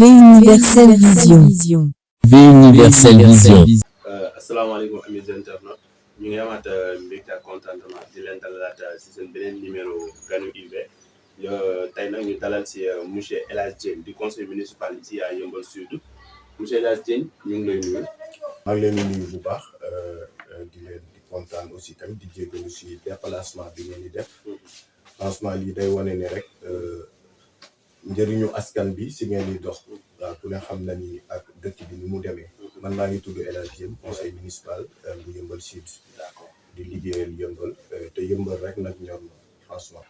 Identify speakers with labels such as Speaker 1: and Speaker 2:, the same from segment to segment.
Speaker 1: Universelle Vision.
Speaker 2: V Universelle Vision.
Speaker 3: asalaamaaleykum amis internautes ñu ngi amaat mbégte ak contentement di leen dalalaat si seen beneen numéro ganu UV tey nag ñu dalal si monsieur El Hadj Diène di conseil municipal ici à Yeumbeul Sud monsieur El Hadj Diène ñu ngi lay nuyu.
Speaker 4: maa ngi leen di nuyu bu baax di leen di kontaan aussi tamit di jégalu si déplacement bi ngeen di def franchement lii day wane ne rek njëriñu askan bi si ngeen di dox waaw ku ne xam na ni ak dëkk bi ni mu demee man maa ngi tudd El Hadj Diène conseil municipal bu Yeumbeul Sud di liggéeyal Yeumbeul te Yeumbeul rek nag ñor na franchement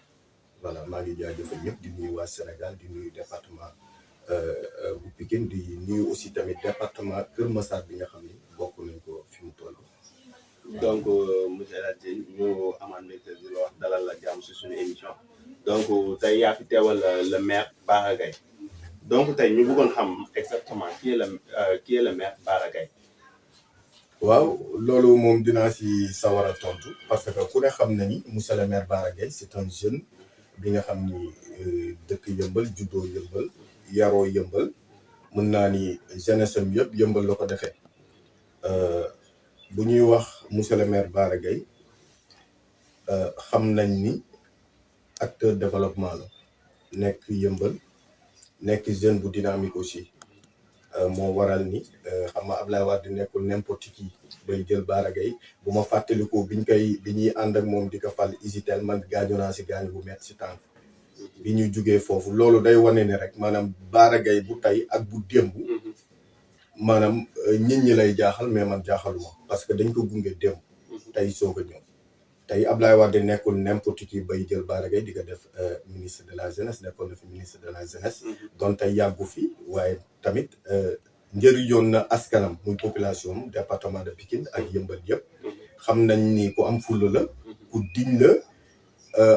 Speaker 4: voilà maa ngi jaajëfal ñëpp di nuyu waa Sénégal di nuyu département bu Pikine di nuyu aussi tamit département Kër Massar bi nga xam ni bokk nañ ko fi mu toll.
Speaker 3: donc monsieur El Hadj Diène ñu amaan mbégte di la wax dalal la jàmm si suñu émission donc tey yaa fi teewal le maire Bara Gaye donc tey ñu bëggoon xam exactement qui est le maire Bara Gaye.
Speaker 4: waaw loolu moom dinaa si sawar a tontu parce que ku ne xam na ni monsieur le maire Bara Gaye c'est un jeune bi nga xam ni dëkk Yeumbeul juddoo Yeumbeul yaroo Yeumbeul mën naa ni jeunesse am yëpp Yeumbeul la ko defee bu ñuy wax monsieur le maire Bara Gaye xam nañ ni acteur développement la nekk Yeumbeul nekk jeune bu dynamique aussi moo waral ni xam nga Ablaye Wade nekkul n'importe qui bay jël Bara Gaye bu ma fàttalikoo bi ñuy ànd ak moom di ko fal Isitel man gaañu naa si gaañu bu metti si tànk bi ñuy jugee foofu loolu day wane ne rek maanaam Bara Gaye bu tey ak bu démb maanaam nit ñi lay jaaxal mais man jaaxaluma parce que dañ ko gunge démb tey soog a ñëw tey Ablaye Wade nekkul n'importe qui bay jël Bara Gaye di ko def ministre de la jeunesse nekkoon na fi ministre de la jeunesse doon tey yàggu fi waaye tamit njëriñoon na askanam muy population département de Pikine ak Yeumbeul yëpp xam nañ ni ku am fulla la ku diñ la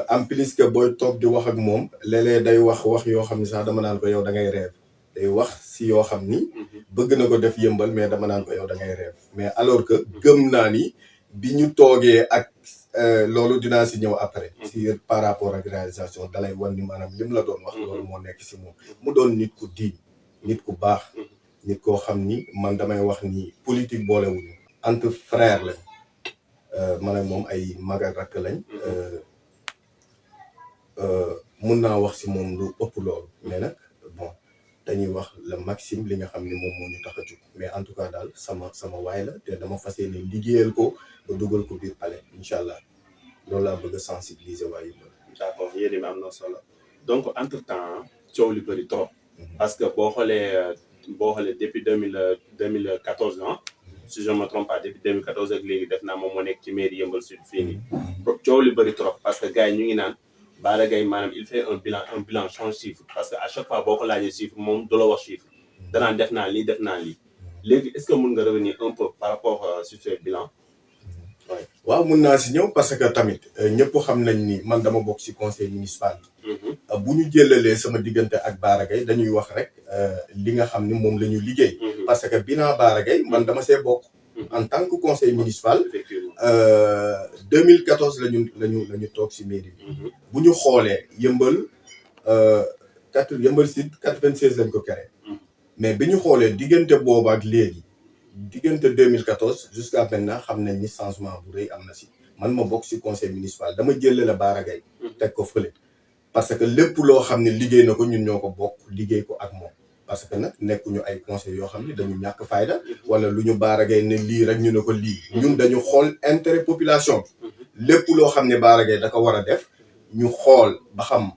Speaker 4: en plus que booy toog di wax ak moom léeg-léeg day wax yoo xam ne sax dama naan ko yow da ngay reer day wax si yoo xam ni bëgg na ko def Yeumbeul mais dama naan ko yow da ngay reer mais alors que gëm naa ni bi ñu toogee ak loolu dinaa si ñëw après si par rapport ak réalisation dalay wan ni maanaam lim la doon wax loolu moo nekk si moom mu doon nit ku diñ nit ku baax nit koo xam ni man damay wax ni politique boolewuñu entre frère lañ man ak moom ay mag ak rakk lañ mun naa wax si moom lu ëpp loolu mais nag bon dañuy wax le maximum li nga xam ne moom moo ñu tax a jóg mais en tout cas daal sama waay la te dama fas yéene liggéeyal ko ba dugal ko biir palais incha allah loolu laa bëgg a sensibiliser waaye
Speaker 3: d'accord yéen am na solo donc entre temps coow li bëri trop parce que boo xoolee depuis 2014 ans si je me trompe pas depuis 2014 ak léegi def naa moom moo nekk ci mairie Yeumbeul Sud fii nii coow li bëri trop parce que gars yi ñu ngi naan Bara Gaye maanaam il fait un bilan sans chiffre parce que à chaque fois boo ko laajee chiffre moom du la wax chiffre danaan def naa lii léegi est-ce que mën nga revenir un peu par rapport sur ce bilan.
Speaker 4: waaw mun naa si ñëw parce que tamit ñëpp xam nañ ni man dama bokk si conseil municipal bi bu ñu jëlalee sama diggante ak Bara Gaye dañuy wax rek li nga xam ni moom la ñu liggéey parce que bilan Bara Gaye man dama see bokk en tant que conseil municipal 2014 la ñu toog si mairie bi bu ñu xoolee Yeumbeul Yeumbeul Sud 96 lañ ko créé mais bi ñu xoolee diggante boobu ak léegi diggante 2014 jusqu'à maintenant xam nañ ni changement bu rëy am na si man ma bokk si conseil municipal dama jëlee la Bara Gaye teg ko fële parce que lépp loo xam ne liggéey na ko ñun ñoo ko bokk liggéey ko ak moom parce que nag nekkuñu ay conseil yoo xam ne dañu ñàkk fayda wala lu ñu Bara Gaye ne lii rek ñu ne ko lii ñun dañu xool intérêt population bi lépp loo xam ne Bara Gaye da ko war a def ñu xool ba xam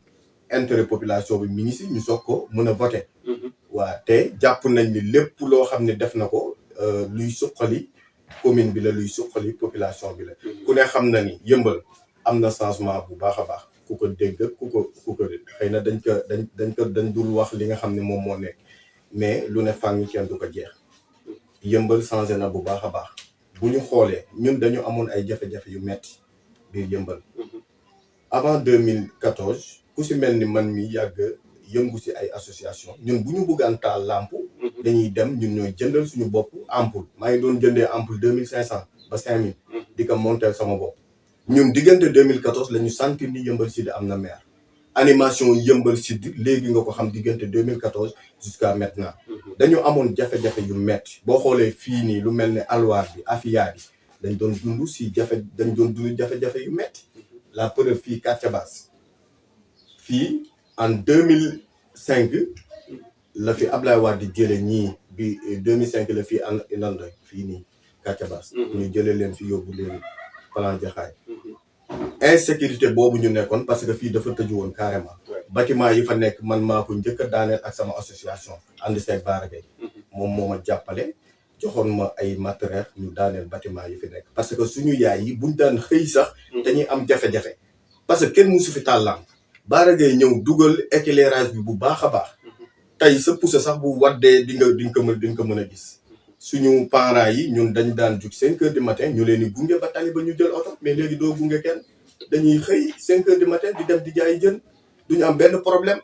Speaker 4: intérêt population bi mi ngi si ñu soog ko mën a voter waa te jàpp nañ ni lépp loo xam ne def na ko luy suqali commune bi la luy suqali population bi la ku ne xam na ni Yeumbeul am na changement bu baax a baax ku ko dégg ku ko xëy na dañ dul wax li nga xam ne moom moo nekk mais lu ne fànn kenn du ko jeex Yeumbeul changé na bu baax a baax bu ñu xoolee ñun dañu amoon ay jafe-jafe yu metti biir Yeumbeul avant 2014 ku si mel ni man mi yàgg yëngu si ay association ñun bu ñu bëggaan taal lampe dañuy dem ñun ñooy jëndal suñu bopp ampoule maa ngi doon jëndee ampoule 2500 ba 5000 di ko monter sama bopp ñun diggante 2014 la ñu sentir ni Yeumbeul Sud am na maire animation yëmbal sud léegi nga ko xam diggante 2014 jusqu'à maintenant dañu amoon jafe-jafe yu metti boo xoolee fii nii lu mel ne alwaar bi afia bi dañ doon dund si jafe-jafe yu metti la preuve fii Quartier Basse fii en 2005 la fi Ablaye Wade di jële ñii bi 2005 la fii Ndandoy fii nii Quartier Basse ñu jëlee leen fi yóbbu leen Plan Jaxaay insécurité boobu ñu nekkoon parce que fii dafa tëju woon carrément bâtiment yi fa nekk man maa ko njëkk a daaneel ak sama association ànd seeg Baara Gueye moom moo ma jàppale joxoon ma ay matériel ñu daaneel bâtiment yi fi nekk parce que suñu yaay yi buñ daan xëy sax dañuy am jafe-jafe parce que kenn musu fi tàllam Baara Gueye ñëw dugal éclairage bi bu baax a baax tey sa pousse sax bu waddee di nga ko mën a gis suñu parents yi ñun dañ daan jug 5 heures du matin ñu leen di gunge ba tali ba ñu jël oto mais léegi doo gunge kenn dañuy xëy 5 heures du matin di dem di jaay jën duñu am benn problème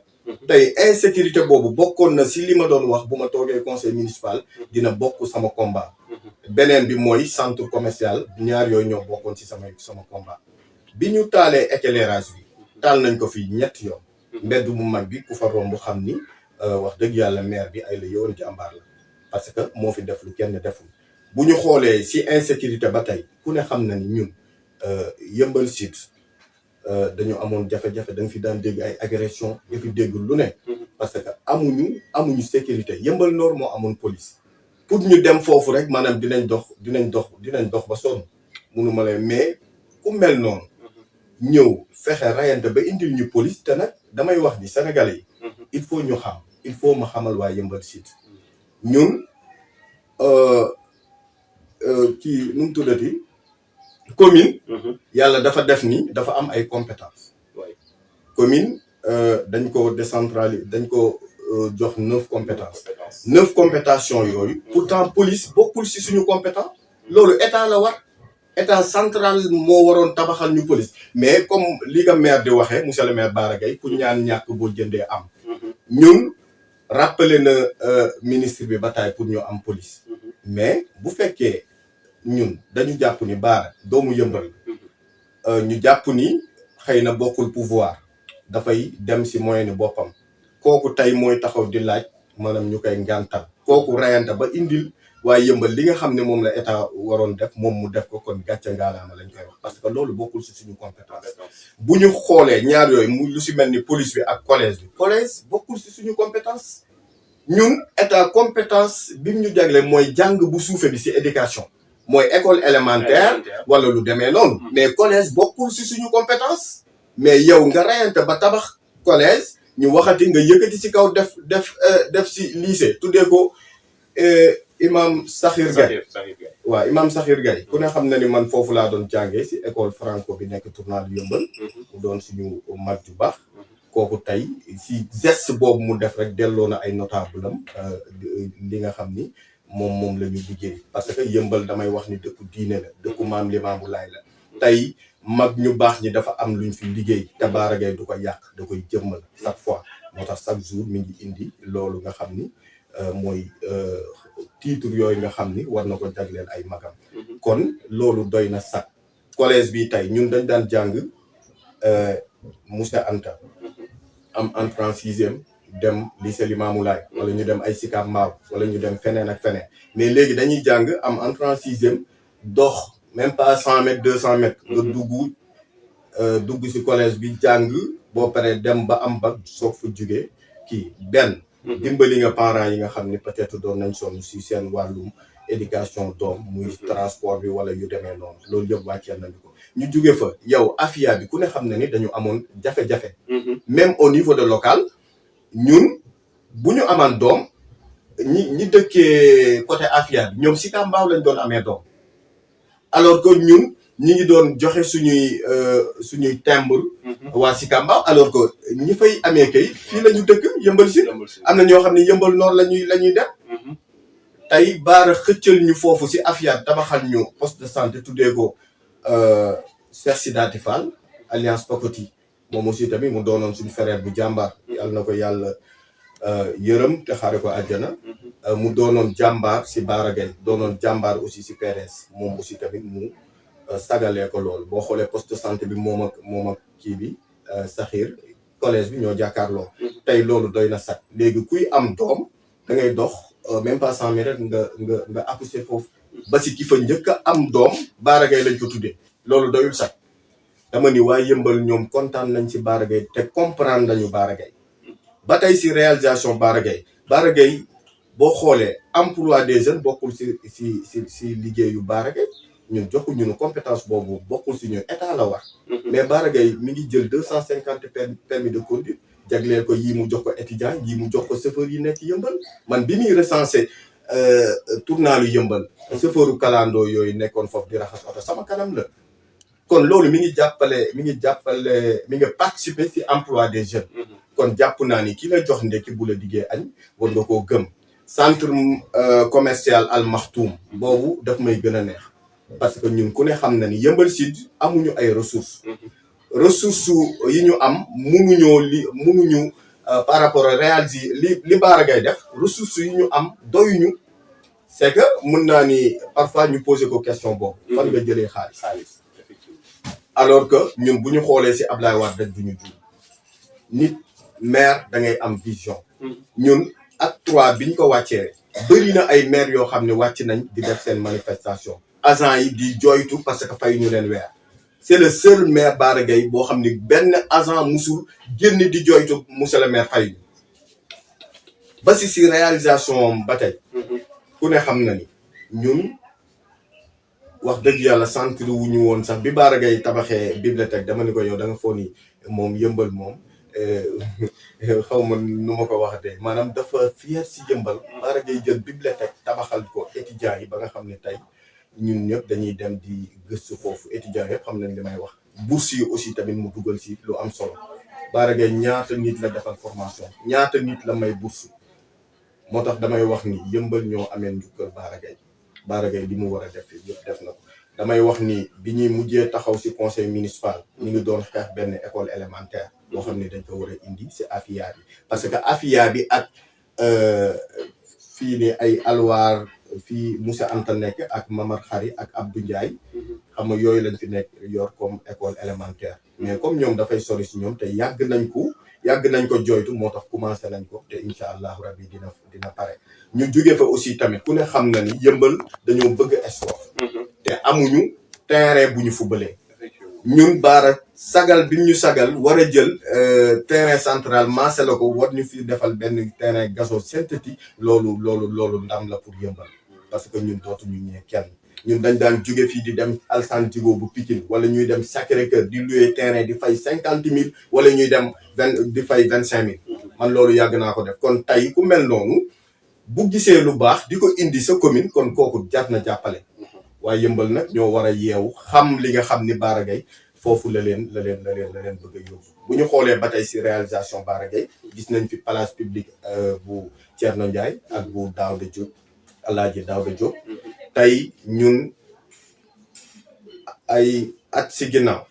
Speaker 4: tey insécurité boobu bokkoon na si li ma doon wax bu ma toogee conseil municipal dina bokk sama combat beneen bi mooy centre commercial ñaar yooyu ñoo bokkoon si sama combat bi ñu taalee éclairage bi taal nañ ko fii ñetti yoon mbedd mu mag bi ku fa romb xam ni wax dëgg yàlla maire bi ay la yowoon jàmbaar la parce que moo fi def lu kenn deful bu ñu xoolee si insécurité ba tey ku ne xam na ni ñun yëmbal sud dañu amoon jafe-jafe da nga fi daan dégg ay agression di fi dégg lu ne parce que amuñu sécurité yëmbal nord moo amoon police pour ñu dem foofu rek maanaam dinañ dox ba sonn mënuma lay mais ku mel noonu ñëw fexe rayante ba indil ñu police te nag damay wax ni sénégalais yi il faut ñu xam il faut ma xamal waa yëmbal sud ñun kii nu mu tuddati commune yàlla dafa def ni dafa am ay compétences commune dañ ko décentraliser dañ ko jox 9 compétences 9 compétences yooyu pourtant police bokkul si suñu compétence loolu état la war état central moo waroon tabaxal ñu police mais comme li nga maire di waxee monsieur le maire Bara Gaye ku ñaan ñàkk boo jëndee am ñun rappelé na ministre bi bataille pour ñu am police mais bu fekkee ñun dañu jàpp ni Bara doomu yëmbal ñu jàpp ni xëy na bokkul pouvoir dafay dem si moyen ni boppam kooku tey mooy taxaw di laaj maanaam ñu koy ngàntal kooku rayante ba indil waaye yëmbal li nga xam ne moom la état waroon def moom mu def ko kon gàcce ngaalaama lañ koy wax parce que loolu bokkul si suñu compétence bu ñu xoolee ñaar yooyu mu lu si mel ni police bi ak collège bokkul si suñu compétence ñun état compétence bi ñu jagle mooy jàng bu suufe bi si éducation mooy école élémentaire wala lu demee noonu mais collège bokkul si suñu compétence mais yow nga rayante ba tabax collège ñu waxati nga yëkkati si kaw def si lycée tuddee ko imam Sakhir Gaye waaw imam Sakhir Gaye ku ne xam na ni man foofu laa doon jàngee si école franco bi nekk tournal yëmbal mu doon suñu mag ju baax kooku tey si geste boobu mu def rek delloo na ay notable am li nga xam ni moom la ñu liggéey parce que yëmbal damay wax ni dëkku diine la dëkku maam Limaamu Laay la tey mag ñu baax ñi dafa am luñ fi liggéey te Bara Gaye du ko yàq da koy jëmmal chaque fois moo tax chaque jour mi ngi indi loolu nga xam ni mooy titre yooyu nga xam ni war na ko jagleel ay magam kon loolu doy na sax collège bi tey ñun dañ daan jàng Moussa Anta am entrée en 6e dem lycée Limamou Laye wala ñu dem ay Sicap Mbao wala ñu dem feneen ak feneen mais léegi dañuy jàng am entrée en 6e dox même pas 100 mètres 200 mètres nga dugg ci collège bi jàng boo paree dem ba am ba soog fa jugee kii benn dimbali nga parents yi nga xam ni peut-être doon nañ sonn ci seen wàllum éducation doom muy transport bi wala yu demee noonu loolu yëpp wàcceel nañu ko ñu jóge fa yow afia bi ku ne xam na ni dañu amoon jafe-jafe même au niveau de local ñun bu ñu amaan doom ñi dëkkee côté afia bi ñoom Sicap Mbao lañ doon amee doom alors que ñun ñi ngi doon joxe suñuy timbre waa Sicap Mbao alors que ñi fay amee kay fii la ñu dëkk yëmbal si am na ñoo xam ne yëmbal noor la ñuy dem tey Bara xëccal ñu foofu si afia tabaxal ñu poste de santé tuddee ko Cheikh Sidati Fall alliance Pocoti moom aussi tamit mu doonoon suñu frère bu jàmbaar yàlla na ko yàlla yërëm te xaare ko àjjana mu doonoon jàmbaar si Bara Gaye doonoon jàmbaar aussi si PDS moom aussi tamit mu sagalee ko loolu boo xoolee poste de santé bi moom ak kii bi Sakhir collège bi ñoo jàkkaarloo tey loolu doy na sax léegi kuy am doom da ngay dox même pas 100 mètres nga accoucher foofu ba si ki fa njëkk a am doom Bara Gaye lañ ko tuddee loolu doyul sax dama ni waa Yëmbal ñoom kontaan nañ ci Bara Gaye te comprendre nañu Bara Gaye ba tey si réalisation Bara Gaye boo xoolee emploi des jeunes bokkul si liggéeyu Bara Gaye ñun joxuñu ñu compétence boobu bokkul si ñun état la war mais Bara Gaye mi ngi jël 250 permis de conduire jagleel ko yii mu jox ko étudiant yii mu jox ko chauffeur yi nekk Yëmbal man bi muy recensé tournalu Yëmbal chauffeuru kalandoo yooyu nekkoon foofu di raxas oto sama kanam la kon loolu mi ngi participer si emploi des jeunes kon jàpp naa ni ki la jox ndekki bu la diggee añ war nga koo gëm centre commercial Al Maktoum boobu daf may gën a neex parce que ñun ku ne xam na ni Yëmbal Sud amuñu ay ressources yi ñu am munuñu par rapport à réaliser li Bara Gaye def ressources yi ñu am doyuñu c'est que mun naa ni parfois ñu poser ko question boobu fan nga jëlee xaalis alors que ñun bu ñu xoolee si Ablaye Wade rek duñu juum nit maire da ngay am vision ñun ak 3 bi ñu ko wàccee bëri na ay maire yoo xam ne wàcc nañ di def seen manifestation agent yi di joytu parce que fay ñu leen weer c'est le seul maire Bara Gaye boo xam ne benn agent musul génn di joytu monsieur le maire fay ñu ba si réalisation ba tey ku ne xam na ni ñun wax dëgg yàlla centre wu ñu woon sax bi Bara Gaye tabaxee bibliothèque dama ni ko yow da nga foog ni moom Yëmbal moom xaw ma nu ma ko waxatee maanaam dafa fier si Yëmbal Bara Gaye jël bibliothèque tabaxal ko étudiants yi ba nga xam ne tey ñun ñëpp dañuy dem di gëstu foofu étudiants yëpp xam nañ li may wax bourse yi aussi tamit mu dugal si lu am solo Bara Gaye ñaata nit la defal formation ñaata nit la may bourse moo tax damay wax ni Yëmbal ñoo amee njukkal Bara Gaye li mu war a def yëpp def na ko damay wax ni bi ñuy mujjee taxaw si conseil municipal ñu ngi doon xeex benn école élémentaire boo xam ne dañ ko war a indi si Afia bi parce que Afia bi ak fii ni ay alwaar fii Moussa Anta nekk ak Mamar Khari ak Abdou Ndiaye xam nga yooyu lañ fi nekk yor comme école élémentaire mais comme ñoom dafay sori si ñoom te yàgg nañ ko joytu moo tax commencé nañ ko te incha allahu rabbi dina pare ñu jóge fa aussi tamit ku ne xam na ni Yëmbal dañoo bëgg sport te amuñu terrain bu ñu fubalee ñun Bara sagal bi ñu sagal war a jël terrain central maase la ko war ñu fi defal benn terrain gazon synthétique loolu ndam la pour Yëmbal parce que ñun dootuñu ñee kenn ñun dañ daan jóge fii di dem Alassane Djigo bu Pikine wala ñuy dem Sacré-Cœur di louer terrain di fay 50 000 wala ñuy dem di fay 25 000 man loolu yàgg naa ko def kon tey ku mel noonu bu gisee lu baax di ko indi sa commune kon kooku jar na jàppale waaye Yëmbal nag ñoo war a yeewu xam li nga xam ni Bara Gaye foofu la leen bëgg a yóbbu bu ñu xoolee ba tey si réalisation Bara Gaye gis nañ fi place publique bu Thierno Ndiaye ak bu Daouda Diop Alaaji Daouda Diop tey ñun ay at si ginnaaw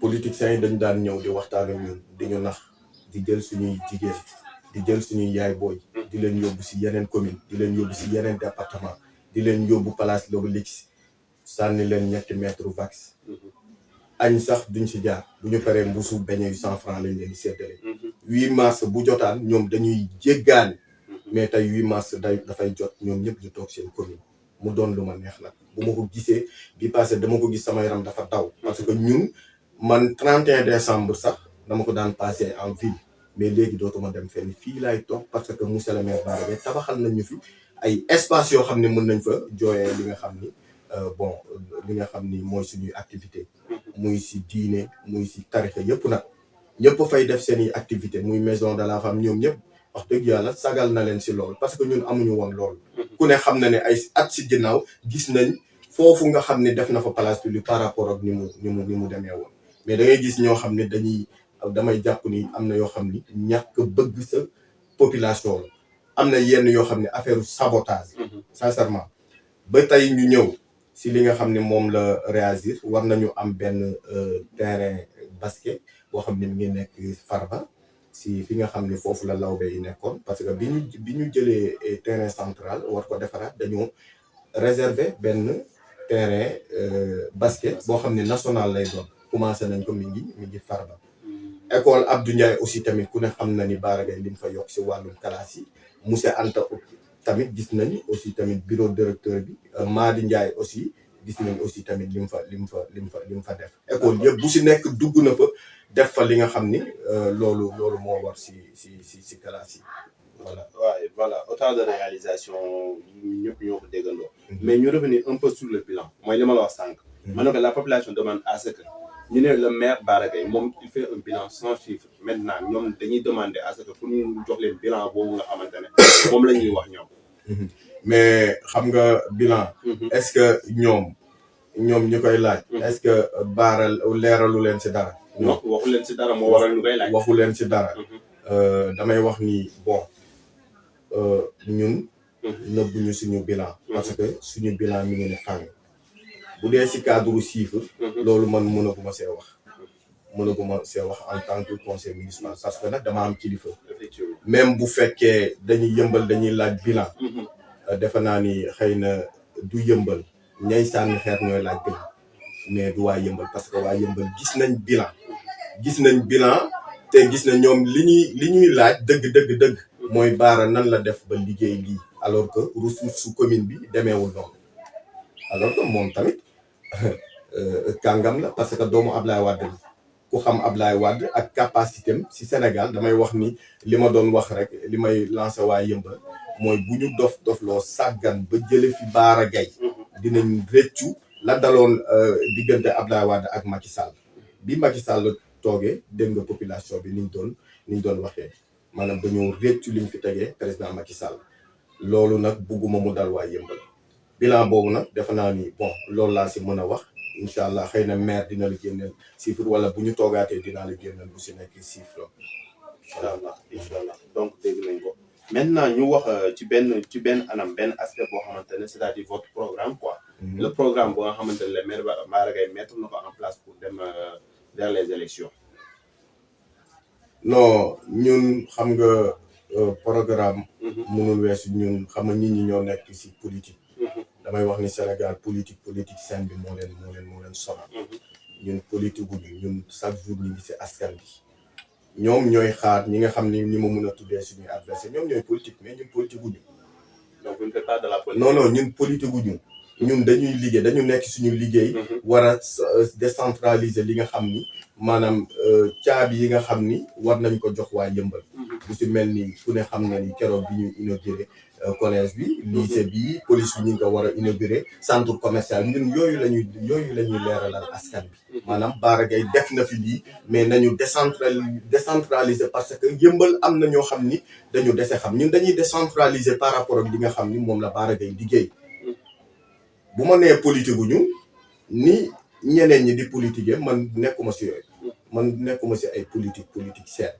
Speaker 4: politiciens yi dañ daan ñëw di waxtaan ak ñun di ñu nax di jël suñuy jigéen di jël suñuy yaay booy di leen yóbbu si yeneen commune di leen yóbbu si yeneen département di leen yóbbu place Lobelix sànni leen 3 mètres vax añ sax duñ si jaar bu ñu paree mbuusu beñe yu 100 francs lañ leen di séddale 8 mars bu jotaan ñoom dañuy jéggaani mais tey 8 mars dafay jot ñoom ñëpp ñu toog seen commune mu doon lu ma neex nag bu ma ko gisee bi passé dama ko gis sama yaram dafa daw parce que ñun man 31 décembre sax dama ko daan passé en ville mais léegi dootuma dem fenn fii laay toog parce que monsieur le maire Bara Gaye tabaxal nañ ñu fi ay espace yoo xam ne mën nañ fa jooyee li nga xam ni li nga xam ni mooy suñuy activité muy si diine muy si tarixa yëpp nag ñëpp fay def seen i activité muy maison de la femme ñoom ñëpp wax dëgg yàlla sagal na leen si loolu parce que ñun amuñu woon loolu ku ne xam na ne ay at si ginnaaw gis nañ foofu nga xam ne def na fa place publique par rapport ak ni mu demee woon mais da ngay gis ñoo xam ne damay jàpp ni am na yoo xam ni ñàkk bëgg sa population la am na yenn yoo xam ne affaire sabotage sincèrement ba tey ñu ñëw si li nga xam ne moom la réagir war nañu am benn terrain basket boo xam ne mi ngi nekk Farba si fi nga xam ne foofu la lawbe yi nekkoon parce que bi ñu jëlee terrain central war ko defaraat dañoo réserver benn terrain basket boo xam ne national lay doon commencé nañ ko mi ngi Farba école Abdou Ndiaye aussi tamit ku ne xam na ni Bara Gaye li mu fa yokk si wàllum classe yi monsieur Anta tamit gis nañ aussi tamit bureau directeur bi Madi Ndiaye aussi gis nañ aussi tamit li mu fa def école yëpp bu si nekk dugg na fa def fa li nga xam ni loolu moo war si classe yi voilà.
Speaker 3: Ouais, voilà, autant de réalisations ñëpp ñoo ko déggandoo. Mais ñu revenir un peu sur le bilan mooy li ma la wax sànq. Maintenant que la population demande à ce que ñu ne le maire Bara Gaye moom il fait un bilan sans chiffre maintenant ñoom dañuy demander à ce que pour ñu jox leen bilan boobu nga xamante ne moom la ñuy wax ñoom.
Speaker 4: mais xam nga bilan. est-ce que ñoom ñu koy laaj. est-ce que Bara leeralu leen si dara.
Speaker 3: non waxu leen si dara moo waral ñu koy laaj.
Speaker 4: waxu leen si dara. damay wax ni bon ñun. nëbbuñu suñu bilan. parce que suñu bilan mi ngi ne fàng. bu dee si cadre chiffre. loolu man mënaguma see wax. en tant que conseil municipal parce que nag dama am kilifa. même bu fekkee dañuy laaj bilan. defe naa ni xëy na du yëmbal ñay sànni xeer ñooy laaj bilan mais du waa yëmbal parce que waa yëmbal gis nañ bilan te gis na ñoom li ñuy laaj dëgg mooy Bara nan la def ba liggéey lii alors que ressource su commune bi demeewul noonu alors que moom tamit kàngam la parce que doomu Ablaye Wade la ku xam Ablaye Wade ak capacité am si Sénégal damay wax ni li ma doon wax rek li may lancé waa yëmbal mooy bu ñu dofloo sàggan ba jële fi Bara Gaye dinañ rëccu la daloon diggante Ablaye Wade ak Macky Sall bi Macky Sall toogee dégg nga population bi niñ doon waxee maanaam dañoo rëccu liñ fi tegee président Macky Sall loolu nag bugguma mu dal waa yëmbal bilan boobu nag defe naa ni bon loolu laa si mën a wax incha allah xëy na maire dina la génneel chiffre wala bu ñu toogaatee dinaa la génneel bu si nekk chiffre
Speaker 3: incha allah donc dégg nañ ko maintenant ñu wax ci benn anam benn aspect boo xamante ne c'est-à-dire votre programme quoi. Le programme boo nga xamante ne le maire Bara Gaye mettre na ko en place pour dem vers les élections.
Speaker 4: non ñun xam nga programme. mënul weesu ñun xam nga nit ñi ñoo nekk si politique. damay wax ni Sénégal politique seen bi moo leen sonal. ñun politique gu ñun chaque jour ñu ngi si askan bi. ñoom ñooy xaar ñi nga xam ni ñi ma mën a tuddee suñuy adversaire ñoom ñooy politique mais ñun politique gu ñu.
Speaker 3: donc vous ne faites pas de la politique.
Speaker 4: non ñun politique gu ñu. ñun dañuy liggéey dañu nekk suñu liggéey. war a décentraliser li nga xam ni maanaam caabi yi nga xam ni war nañ ko jox waa yëmbal. bu si mel ni ku ne xam na ni keroog bi ñu inauguré collège bi. lycée bi police bi ñu ngi ko war a inauguré centre commercial ñun yooyu la ñuy leeralal askan bi. maanaam Bara Gaye def na fi lii mais nañu décentraliser parce que yëmbal am na ñoo xam ni dañu dese xam ñun dañuy décentraliser par rapport ak li nga xam ni moom la Bara Gaye liggéey. bu ma nee politique gu ñu ni ñeneen ñi di politiquer man nekkuma si yooyu man nekkuma si ay politique seen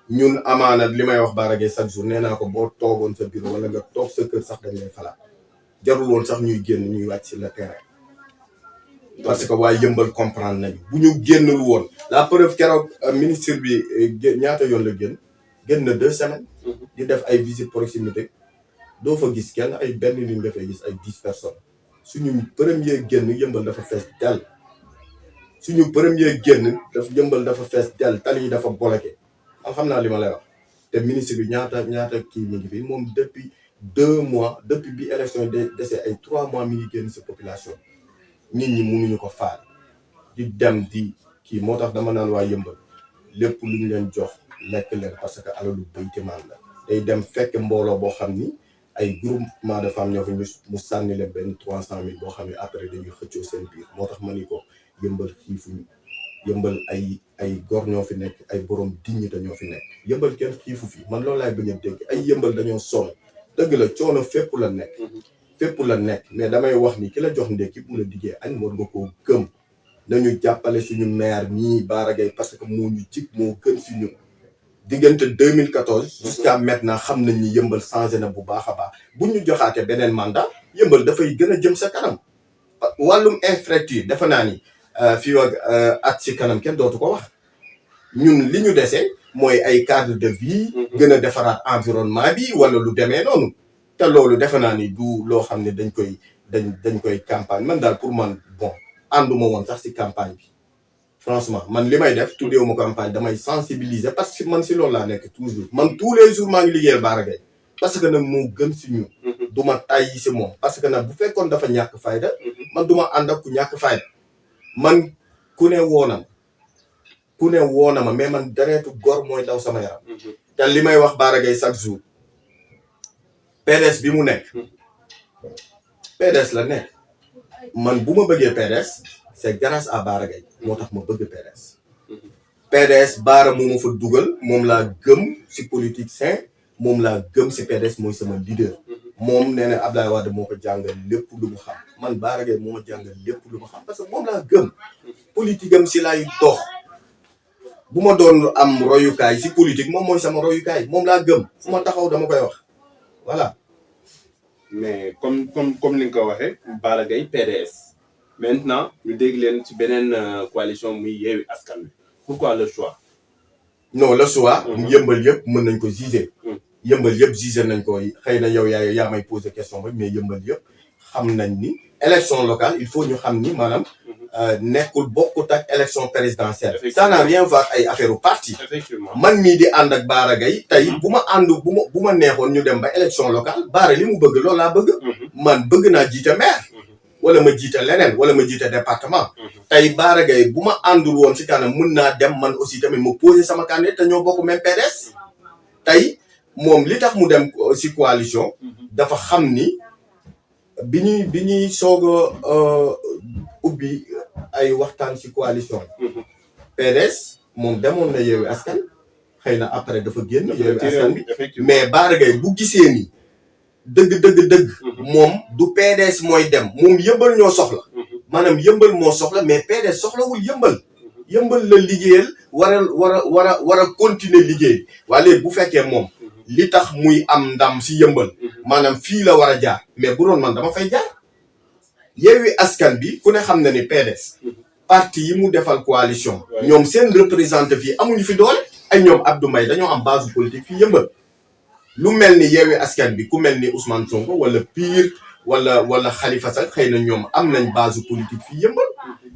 Speaker 4: ñun amaana li may wax Bara Gaye chaque jour nee naa ko boo toogoon sa bureau wala nga toog sa kër sax dañ lay falaat jarul woon sax ñuy génn ñuy wàcc si le terrain parce que waa yëmbal comprendre nañu bu ñu génnul woon la preuve keroog ministre bi ñaata yoon la génn na 2 semaines di def ay visite proximité doo fa gis kenn ay benn liñ dafay gis ay 10 personnes suñu premier génn yëmbal dafa fees dell yëmbal dafa fees dell tali yi dafa bloqué man xam naa li ma lay wax te ministre bi ñaata kii mi ngi fi moom depuis 2 mois depuis bi élection yi desee ay 3 mois mi ngi génn sa population nit ñi mënuñu ko faal di dem di kii moo tax dama naan waa yëmbal lépp lu ñu leen jox lekk leen parce que alalu baytimaan la day dem fekk mbooloo boo xam ni ay groupement de femmes ñoo fi mu sànni leen benn 300 000 boo xam ne après dañuy xëccoo seen biir moo tax ma ni ko yëmbal xiifuñu yëmbal ay góor ñoo fi nekk ay borom dignité ñoo fi nekk yëmbal kenn xiifu fi man loolu laay bañ a dégg ay yëmbal dañoo sonn dëgg la coono fépp la nekk mais damay wax ni ki la jox ndekki bu la diggee añ war nga koo gëm nañu jàppale suñu maire ñii Bara Gaye parce que moo ñu jig moo gën si ñun diggante 2014 jusqu'à maintenant xam nañ ni yëmbal changé na bu baax a baax bu ñu joxaatee beneen mandat yëmbal dafay gën a jëm sa kanam wàllum infrastructure defe naa ni fii ak at si kanam kenn dootu ko wax ñun li ñu dese mooy ay cadre de vie gën a defaraat environnement bi wala lu demee noonu te loolu defe naa ni du loo xam ne dañ koy campagne man daal pour man bon ànduma woon sax si campagne bi franchement man li may def tuddeewu ma campagne damay sensibiliser parce que man si loolu laa nekk toujours man tous les jours maa ngi liggéeyal Bara Gaye parce que nag moo gën si ñun. du ma tàyyi si moom parce que nag bu fekkoon dafa ñàkk fayda man du ma ànd ak ku ñàkk fayda man ku ne woona ma mais man deretu góor mooy daw sama yaram. te li may wax Bara Gaye chaque jour PDS bi mu nekk PDS la nekk man bu ma bëggee PDS c'est grâce à Bara Gaye moo tax ma bëgg PDS Bara moo ma fa dugal moom laa gëm si politique sain moom laa gëm si PDS mooy sama leader moom nee na Abdoulaye Wade moo ko jàngal lépp lu mu xam man Bara Gaye moo ma jàngal lépp lu mu xam parce que moom laa gëm politique am si laay dox bu ma doon am royukaay si politique moom mooy sama royukaay moom laa gëm fu ma taxaw dama koy wax voilà.
Speaker 3: mais comme li nga ko waxee Bara Gaye PDS maintenant ñu dégg leen ci beneen coalition muy Yewwi Askan Wi pourquoi le choix.
Speaker 4: non le choix. yëmbal yëpp mën nañ ko juger. yëmbal yëpp juger nañ ko xëy na yow yaa may poser question bi mais yëmbal yëpp xam nañ ni élection locale il faut ñu xam ni maanaam nekkul bokkut ak élection présidentielle. ça n'a rien à voir ay affaire parti.
Speaker 3: effectivement
Speaker 4: man mii di ànd ak Bara Gaye tey bu ma neexoon ñu dem ba élection locale Bara li mu bëgg loolu laa bëgg. man bëgg naa jiite maire. wala ma jiite leneen wala ma jiite département. tey Bara Gaye bu ma àndul woon si kanam mun naa dem man aussi tamit ma poser sama candidat te ñoo bokk même PDS. tey moom li tax mu dem si coalition. dafa xam ni bi ñuy soog a ubbi ay waxtaan si coalition. PDS moom demoon na Yewwi Askan xëy na après dafa génn Yewwi Askan bi mais Bara Gaye bu gisee ni dëgg moom du PDS mooy dem moom yëmbal ñoo soxla maanaam yëmbal moo soxla mais PDS soxlawul yëmbal la liggéeyal war a continuer liggéey waaye léegi bu fekkee moom li tax muy am ndam si yëmbal maanaam fii la war a jaar mais bu doon man dama fay jaar Yewwi Askan bi ku ne xam na ni PDS parti yi mu defal coalition ñoom seen représentant fii amuñu fi doole ay ñoom Abdou Mbaye dañoo am base politique fii yëmbal lu mel ni Yewwi Askan bi ku mel ni Ousmane Sonko wala Pire wala Khalifa Sall xëy na ñoom am nañ base politique fii yëmbal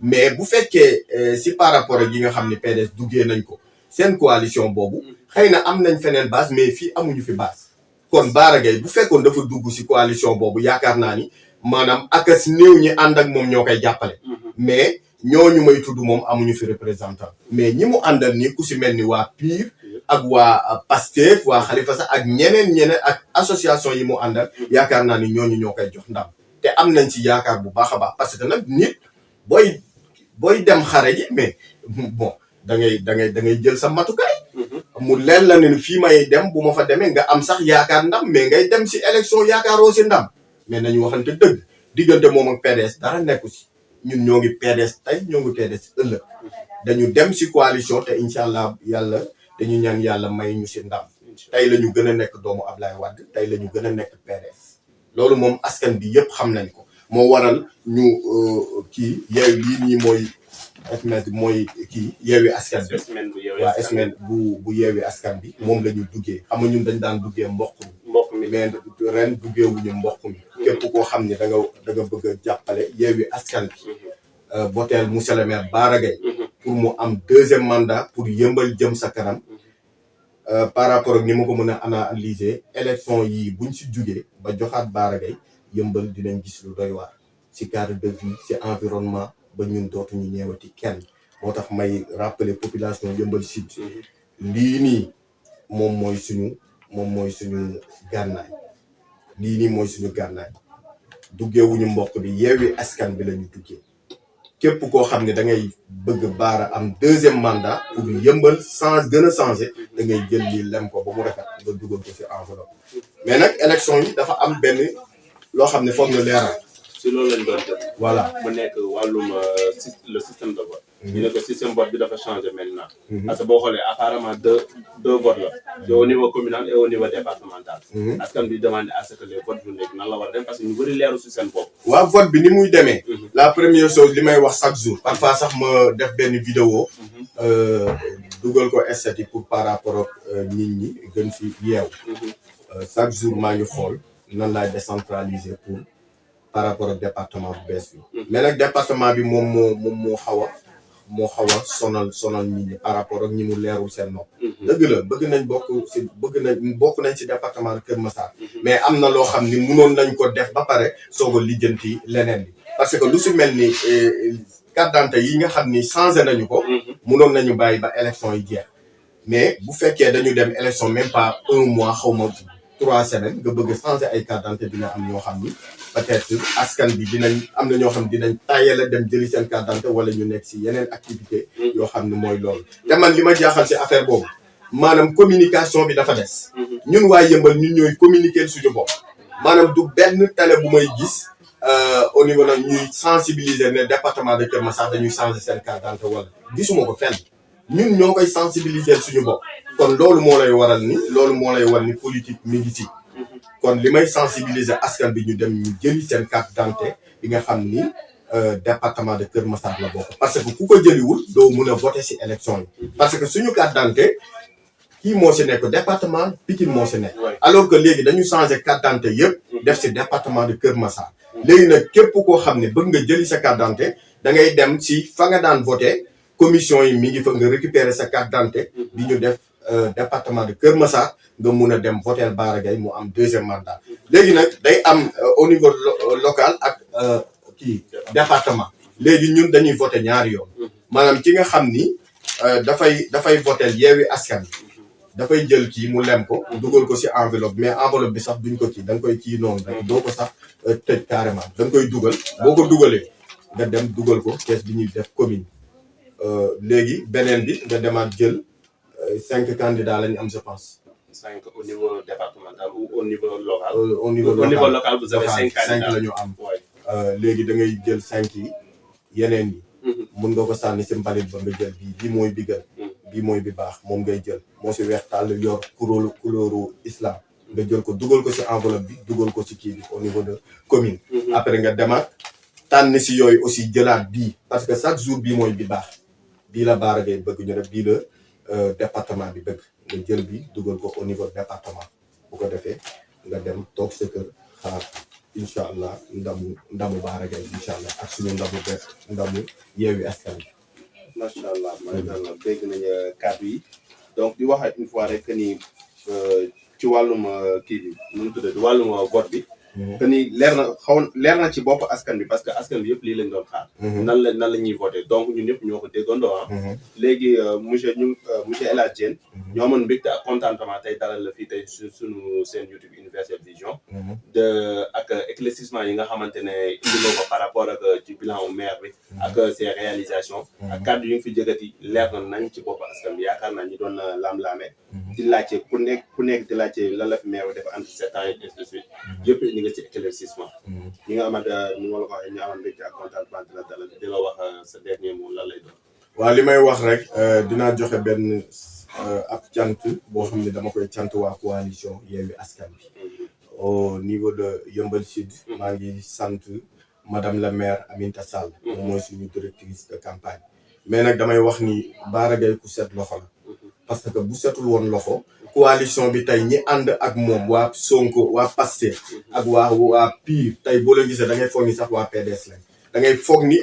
Speaker 4: mais bu fekkee si par rapport ak yi nga xam ne PDS duggee nañ ko seen coalition boobu xëy na am nañ feneen base mais fii amuñu fi base kon Bara Gaye bu fekkoon dafa dugg si coalition boobu yaakaar naa ni maanaam akas néew ñi ànd ak moom ñoo koy jàppale mais ñooñu may tudd moom amuñu fi représentant mais ñi mu àndal ni ku si mel ni waa Pire ak waa Pastef waa Khalifa Sall ak ñeneen ak association yi mu àndal yaakaar naa ni ñooñu ñoo koy jox ndam te am nañ ci yaakaar bu baax a baax parce que nag nit booy dem xare ji mais bon da ngay jël sa matukaay mu leer la ne fii may dem bu ma fa demee nga am sax yaakaar ndam mais ngay dem si élection yaakaaroo si ndam mais nañu waxante dëgg diggante moom ak PDS dara nekku si ñun ñoo ngi PDS tey ñoo ngi PDS ëllëg dañu dem si coalition te incha allah yàlla dañu ñaan yàlla may ñu si ndam tey la ñu gën a nekk doomu Ablaye Wade tey la ñu gën a nekk PDS loolu moom askan bi yëpp xam nañ ko moo waral ñu kii yeew lii nii mooy kii Yewwi Askan bi waaw semaine bu Yewwi Askan bi moom la ñu duggee xam nga ñun dañ daan duggee mboq mi mais ren duggeewuñu mboq mi képp koo xam ne da nga bëgg a jàppale Yewwi Askan bi boteel monsieur le maire Bara Gaye pour mu am deuxième mandat pour yëmbal jëm sa kanam par rapport ak ni ma ko mën a analyser élection yi buñ si jugee ba joxaat Bara Gaye yëmbal dinañ gis lu doy waar si cadre de vie si environnement ba ñun dootuñu ñeewati kenn moo tax may rappeler population yëmbal sud lii nii moom mooy suñu gànnaay lii nii mooy suñu gànnaay duggeewuñu mbokk bi Yewwi Askan bi la ñu duggee képp koo xam ne da ngay bëgg Bara am deuxième mandat pour yëmbal gën a changé da ngay jël lii lem ko ba mu rafet nga dugal ko si enveloppe mais nag élection yi dafa am benn loo xam ne foog ñu leeral
Speaker 3: si loolu lañ doon def
Speaker 4: voilà
Speaker 3: mu nekk wàllum le système de vote ñu ne ko système vote bi dafa changé maintenant parce que boo xoolee apparemment deux votes la au niveau communal et au niveau départemental askan bi demandé à ce que les votes yu nekk nan la war a dem parce que ñu bëri leeru si seen bopp
Speaker 4: waaw vote bi ni muy demee la première chose li may wax chaque jour parfois sax ma def benn vidéo dugal ko esthétique pour par rapport ak nit ñi gën si yeew chaque jour maa ngi xool nan laay décentraliser pour par rapport ak département bu bees bi mais nag département bi moom moo xaw a moo xaw a sonal nit ñi par rapport ak ñi mu leerul seen nopp. dëgg la bëgg nañ bokk nañ si département de Kër Massar. mais am na loo xam ni mënoon nañ ko def ba pare soog a lijjanti leneen bi parce que lu si mel ni carte d'identité yi nga xam ni changé nañu ko. mënoon nañu bàyyi ba élection yi jeex mais bu fekkee dañu dem élection même pas 1 mois xaw ma 3 semaines nga bëgg a changé ay carte d'identité dina am ñoo xam ni peut-être askan bi am na ñoo xam dinañ tàyyale dem jëli seen carte d'identité wala ñu nekk si yeneen activité yoo xam ne mooy loolu. te man li ma jaaxal si affaire boobu maanaam communication bi dafa des. ñun waa Yeumbeul ñun ñooy communiquer suñu bopp maanaam du benn télé bu may gis au niveau nag ñuy sensibiliser ne département de Kër Massar dañuy changer seen carte d'identité wala gisuma ko fenn ñun ñoo koy sensibiliser suñu bopp. kon loolu moo lay war ni politique mi ngi ci kon li may sensibiliser askan bi ñu dem ñu jëli seen carte d'identité bi nga xam ni département de Kër Massar la bokk parce que ku ko jëliwul doo mun a voter ci élection yi parce que suñu carte d'identité kii moo si nekk département Pikine moo si nekk alors que léegi dañu changer carte d'identité yëpp def ci département de Kër Massar léegi nag képp koo xam ne bëgg nga jëli sa carte d'identité da ngay dem ci fa nga daan voter commission yi mi ngi fa nga récupérer sa carte d'identité bi ñu def département de Kër Massar nga mun a dem voter Bara Gaye mu am 2e mandat léegi nag day am au niveau local ak département léegi ñun dañuy voter ñaari yoon maanaam ki nga xam ni dafay voter Yewwi Askan Wi dafay jël kii mu lem ko dugal ko ci enveloppe mais enveloppe bi sax duñ ko kii da nga koy kii noonu rek doo ko sax tëj carrément da nga koy dugal boo ko dugalee nga dem dugal ko kees bi ñuy def commune léegi beneen bi nga demaat jël 5 candidats la ñu am je pense.
Speaker 3: 5 au niveau départemental ou au niveau local.
Speaker 4: Au niveau
Speaker 3: local vous avez 5 candidats
Speaker 4: la ñu am. léegi da ngay jël 5 yi yeneen yi. mun nga ko sànni si mbalit ba nga jël bii mooy bi gën. bii mooy bi baax moom ngay jël moo si weex tàll yor couleuru islam nga jël ko dugal ko si enveloppe bi dugal ko si kii bi au niveau de commune. après nga demaat tànn si yooyu aussi jëlaat bii parce que chaque jour bii mooy bi baax bii la Bara Gaye bëgg ñu def bii la. département bi bëgg nga jël bi dugal ko au niveau département bu ko defee nga dem toog sa kër xaar incha allah ndamu Bara Gaye incha allah ak suñu ndamu Yewwi Askan Wi.
Speaker 3: macha allah dégg nañu kàddu yi donc di wax une fois rek que ni ci wàllum kii bi nu mu tuddee wàllum vote bi. que ni leer na ci bopp askan bi parce que askan bi yëpp lii lañ doon xaar. nan la ñuy voté donc ñun ñëpp ñoo ko déggandoo léegi monsieur El Hadj Diène ñoo amoon mbégte ak contentement tey dalal la fii tey suñu seen YouTube Universel Vision. ak éclaircissement yi nga xamante ne indi nga ko par rapport ak ci bilan maire bi. ak ses réalisations. ak kàddu yi nga fi jëgati leer na nañ ci bopp askan bi yaakaar naa ñu doon lam-laame. di laajte ku nekk di laajte lan la fi maire def entre 7 ans et ainsi de suite yëpp ni nga ci éclaircissement ñi nga amante ni ma la ko waxee ñu amoon mbégte ak contentement di la dalal di la wax sa dernier mot lan lay doon.
Speaker 4: waaw li may wax rek dinaa joxe benn ab cant boo xam ne dama koy cant waa coalition Yewwi Askan Wi au niveau de Yeumbeul Sud maa ngi sant madame la maire Aminata Sall moom mooy suñu directrice de campagne mais nag damay wax ni Bara Gaye ku set loxo la parce que bu setul woon loxo coalition bi tey ñi ànd ak moom waa Sonko waa Pastef ak waa PUR tey boo leen gisee da ngay foog ni sax waa PDS lañ da ngay foog ni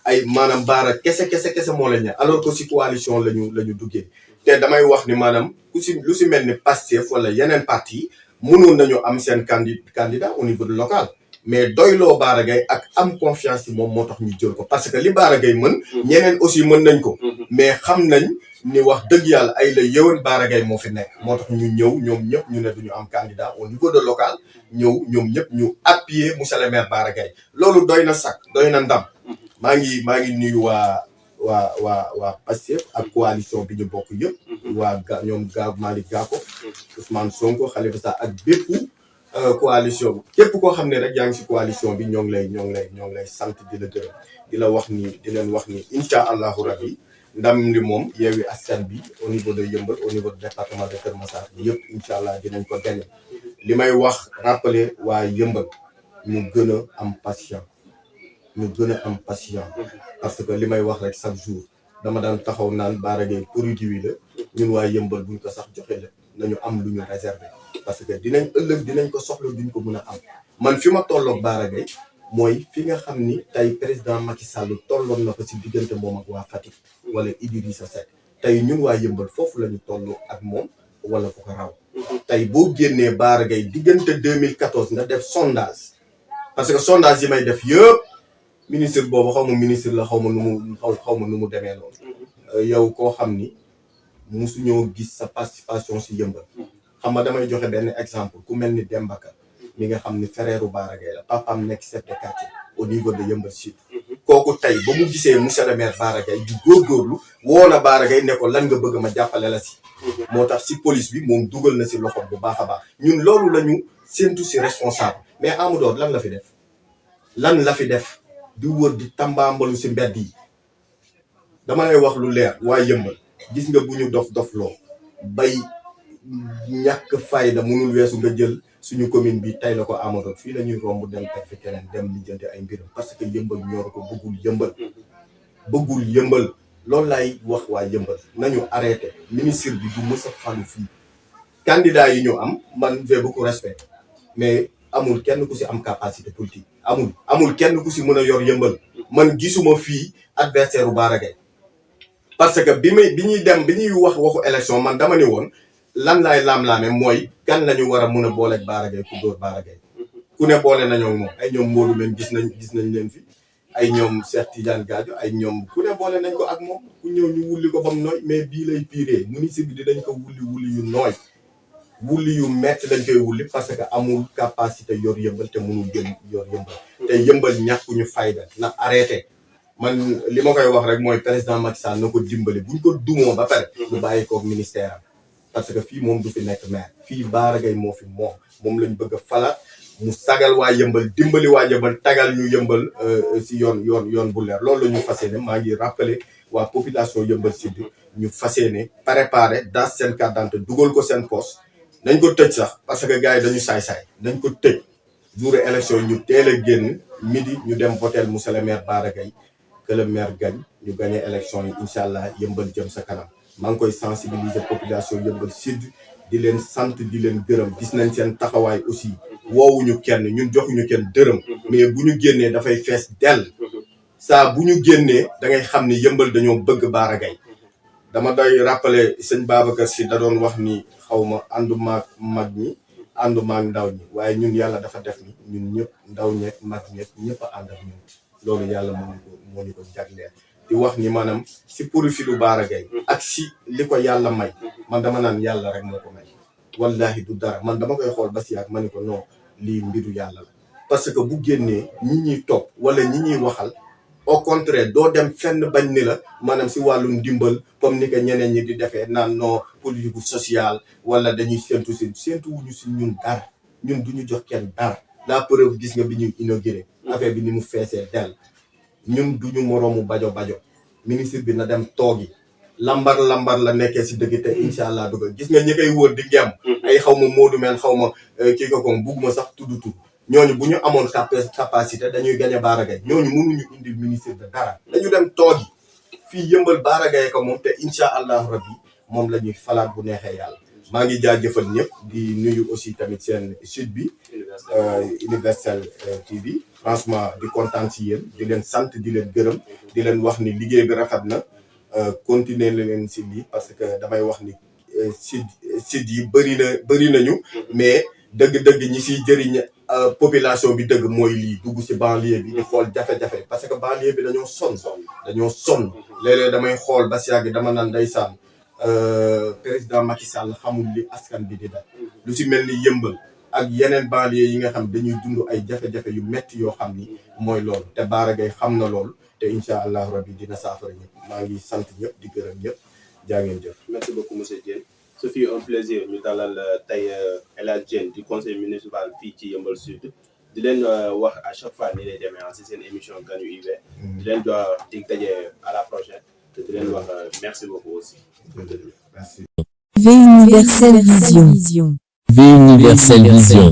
Speaker 4: ay maanaam Bara kese moo la ñor alors que si coalition la ñu duggee te damay wax ni maanaam lu si mel ni Pastef wala yeneen parti mënoon nañu am seen candidat au niveau de local mais doyloo Bara Gaye ak am confiance ci moom moo tax ñu jël ko parce que li Bara Gaye mën ñeneen aussi mën nañ ko mais xam nañ ni wax dëgg yàlla ay la yëwan Bara Gaye moo fi nekk moo tax ñu ñëw ñoom ñëpp ñu ne duñu am candidat au niveau de local ñëw ñoom ñëpp ñu appuyer monsieur le maire Bara Gaye loolu doy na sax doy na ndam maa ngi nuyu waa Pastef ak coalition bi ñu bokk yëpp ñoom Malick Gakou Ousmane Sonko Khalifa Sall ak bépp coalition képp koo xam ne rek yaa ngi si coalition bi ñoo ngi lay sant di la gërëm di leen wax ni incha allahu rabbi ndam li moom Yewwi Askan Wi au niveau de Yeumbeul au niveau du département de Kër Massar yëpp incha allah dinañ ko gagné li may wax rappeler waa Yeumbeul ñu gën a am patient parce que li may wax rek chaque jour dama daan taxaw naan Bara Gaye produit la ñun waa Yeumbeul buñ ko sax joxe la nañu am lu ñu réservé parce que dinañ ko soxla duñ ko mën a am man fi ma tolloog Bara Gaye mooy fi nga xam ni tey président Macky Sall tolloon na fa si diggante moom ak waa Fatick wala Idrissa Seck tey ñun waa Yeumbeul foofu la ñu toll ak moom wala fu ko raw tey boo génnee Bara Gaye diggante 2014 nga def sondage parce que sondage yi may def yëpp ministre boobu xaw ma ministre la xaw ma nu mu demee noonu yow koo xam ni musuñoo gis sa participation si Yeumbeul xam nga damay joxe benn exemple ku mel ni Demba Ka mi nga xam ni frère Bara Gaye la papaam nekk chef de quartier au niveau de Yeumbeul Sud kooku tey ba mu gisee monsieur le maire Bara Gaye di góorgóorlu woo na Bara Gaye ne ko lan nga bëgg ma jàppale la si moo tax si police bi moom dugal na si loxo bu baax a baax ñun loolu la ñu séntu si responsable mais Amadou lan la fi def di wër di tambaambalu si mbedd yi dama lay wax lu leer waa Yeumbeul gis nga bu ñu dof loo bay ñàkk fayda mënul weesu nga jël suñu commune bi tey la ko Amadou fii la ñuy romb dem teg fi keneen dem lijjanti ay mbiram parce que Yeumbeul ñor ko bëggul Yeumbeul loolu laay wax waa Yeumbeul nañu arrêté ministre bi du mës a falu fii candidat yi ñu am man j'ai beaucoup respect mais amul kenn ku si am capacité politique amul kenn ku si mën a yor Yeumbeul man gisuma fii adversaire u Bara Gaye parce que bi ñuy wax waxu élection man dama ni woon lan laay laam-laame mooy kan la ñu war a mën a booleeg Bara Gaye ku dóor Bara Gaye ku ne boole nañoo moom ay ñoom Modou leen gis nañ leen fi ay ñoom Cheikh Tidiane Gadio ay ñoom ku ne boole nañ ko ak moom ku ñëw ñu wulli ko bam nooy mais bii lay piree ministre bi dañ ko wulli yu nooy wulli yu metti lañ koy wulli parce que amul capacité yor Yeumbeul te mënul gën yor Yeumbeul te Yeumbeul ñàkkuñu fayda na arrêté man li ma koy wax rek mooy président Macky Sall na ko dimbali buñ ko dumoo ba pare ñu bàyyi koog ministère am parce que fii moom du fi nekk maire fii Bara Gaye moo fi moom lañ bëgg a falaat mu sagal waa Yeumbeul dimbali waa Yeumbeul tagal ñu Yeumbeul si yoon bu leer loolu la ñu fas yéene maa ngi rappelé waa population Yeumbeul Sud ñu fas yéene préparé dans seen carte d'identité dugal ko seen poste nañ ko tëj sax parce que gars yi dañu saay-saay nañ ko tëj jour élection yi ñu teel a génn midi ñu dem voter monsieur le maire Bara Gaye que le maire gagne ñu gagné élection yi incha allah Yeumbeul jëm sa kanam maa ngi koy sensibiliser population Yeumbeul Sud di leen sant di leen gërëm gis nañ seen taxawaay aussi woowuñu kenn ñun joxuñu kenn dërëm mais bu ñu génnee dafay fees dell saa bu ñu génnee da ngay xam ni Yeumbeul dañoo bëgg Bara Gaye dama doy rappeler sëñ Babacar Sy da doon wax ni xaw ma àndumaak mag ñi àndumaak ndaw ñi waaye ñun yàlla dafa def ni ñun ñëpp ndaw ñeeg mag ñëpp a ànd ak ñun loolu yàlla moo ñu ko jagleel di wax ni maanaam si profilu Bara Gaye ak si li ko yàlla may man dama naan yàlla rek moo ko may wallahi du dara man dama koy xool ba si ak ma ni ko non lii mbiru yàlla la parce que bu génnee ñi ñuy topp wala ñi ñuy waxal au contraire doo dem fenn bañ ni la maanaam si wàllum ndimbal comme ni ko ñeneen ñi di defee naan non politique sociale wala dañuy séntu wuñu si ñun dara ñun duñu jox kenn dara la preuve gis nga bi ñuy inauguré affaire bi ni mu feesee dell ñun duñu moroomu bajo ministre bi na dem toogi lambar la nekkee si dëgg te incha allah du ko gis nga ñi koy wóor di ngem ay xaw ma Modou men xaw ma kii ko kom bugguma sax tudd ñooñu bu ñu amoon capacité dañuy gagné Bara Gaye ñooñu mënuñu indil ministre de dara dañu dem toogi fii Yeumbeul Bara Gaye ko moom te incha allahu rabbi moom la ñuy falaat bu neexee yàlla maa ngi jaajëfal ñëpp di nuyu aussi tamit seen sud bi Universel TV franchement di kontaan si yéen di leen sant di leen gërëm di leen wax ni liggéey bi rafet na continuer leen si lii parce que damay wax ni sud yi bëri nañu mais dëgg-dëgg ñi siy jëriñ population bi dëgg mooy lii dugg si banlieue bi di xool jafe-jafe parce que banlieue bi dañoo sonn léeg-léeg damay xool ba si yàgg dama naan ndeysaan président Macky Sall xamul li askan bi di def lu si mel ni Yeumbeul ak yeneen banlieue yi nga xam dañuy dund ay jafe-jafe yu metti yoo xam ni mooy loolu te Bara Gaye xam na loolu te incha allahu rabbi dina saafara ñëpp maa ngi sant ñëpp di gërëm ñëpp jaa ngeen jëf.
Speaker 3: Merci beaucoup monsieur Diène ce fut un plaisir ñu dalal tey El Hadj Diène du conseil municipal fii ci Yeumbeul Sud di leen wax à chaque fois ni lay demee si seen émission Ganu UV di leen dig daje à la prochaine te di leen wax merci beaucoup aussi.
Speaker 4: Merci.
Speaker 1: V Universel Vision.
Speaker 2: V Universel Vision.